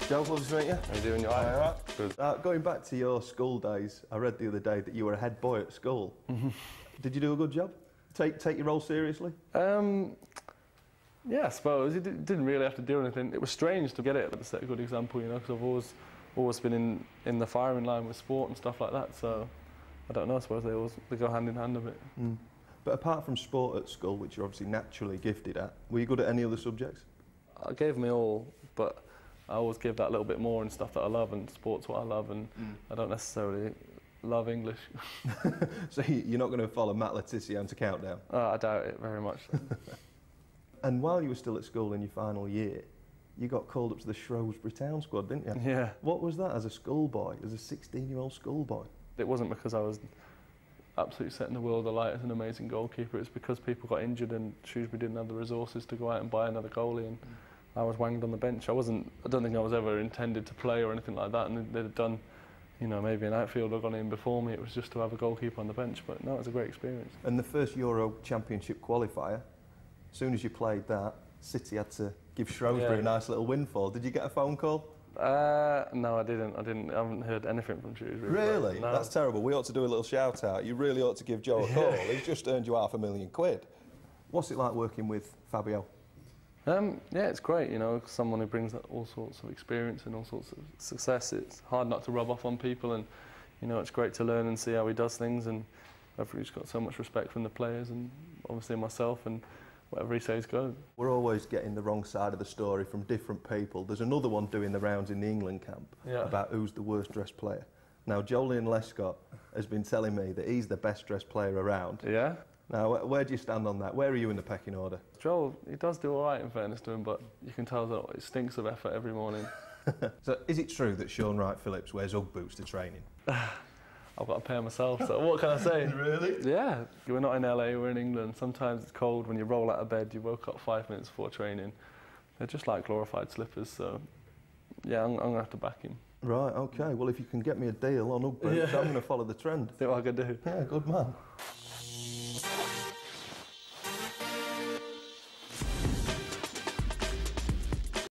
Joe, lovely to meet you. How you doing? You all right? Good. Going back to your school days, I read the other day that you were a head boy at school. Did you do a good job? Take your role seriously? Yeah, I suppose. You didn't really have to do anything. It was strange to get it to set a good example, you know, because I've always been in the firing line with sport and stuff like that. So I don't know. I suppose they go hand in hand a bit. But apart from sport at school, which you're obviously naturally gifted at, were you good at any other subjects? I gave me all, but I always give that little bit more in stuff that I love, and sport's what I love, and I don't necessarily love English. So you're not going to follow Matt Letizia to Countdown? I doubt it very much. And while you were still at school in your final year, you got called up to the Shrewsbury Town squad, didn't you? Yeah. What was that as a schoolboy, as a 16-year-old schoolboy? It wasn't because I was absolutely setting the world alight as an amazing goalkeeper. It's because people got injured and Shrewsbury didn't have the resources to go out and buy another goalie, and I was wanged on the bench. I don't think I was ever intended to play or anything like that, and they'd have done, you know, maybe an outfielder gone in before me. It was just to have a goalkeeper on the bench, but no, it was a great experience. And the first Euro Championship qualifier, as soon as you played that, City had to give Shrewsbury a nice little windfall. Did you get a phone call? No, I didn't. I haven't heard anything from Shrewsbury. Really? No. That's terrible. We ought to do a little shout out. You really ought to give Joe a call. He's just earned you £500,000. What's it like working with Fabio? Yeah, it's great, you know, someone who brings all sorts of experience and all sorts of success. It's hard not to rub off on people, and, you know, it's great to learn and see how he does things, and everybody's got so much respect from the players and obviously myself, and whatever he says goes. We're always getting the wrong side of the story from different people. There's another one doing the rounds in the England camp about who's the worst dressed player. Now, Julian Lescott has been telling me that he's the best dressed player around. Yeah? Now, where do you stand on that? Where are you in the pecking order? Joel, he does do all right in fairness to him, but you can tell that it stinks of effort every morning. So, is it true that Sean Wright-Phillips wears Ugg boots to training? I've got a pair myself, so what can I say? Really? Yeah. We're not in LA, we're in England. Sometimes it's cold when you roll out of bed, you woke up 5 minutes before training. They're just like glorified slippers, so yeah, I'm going to have to back him. Right, OK. Well, if you can get me a deal on Ugg boots, I'm going to follow the trend. See what I can do. Yeah, good man.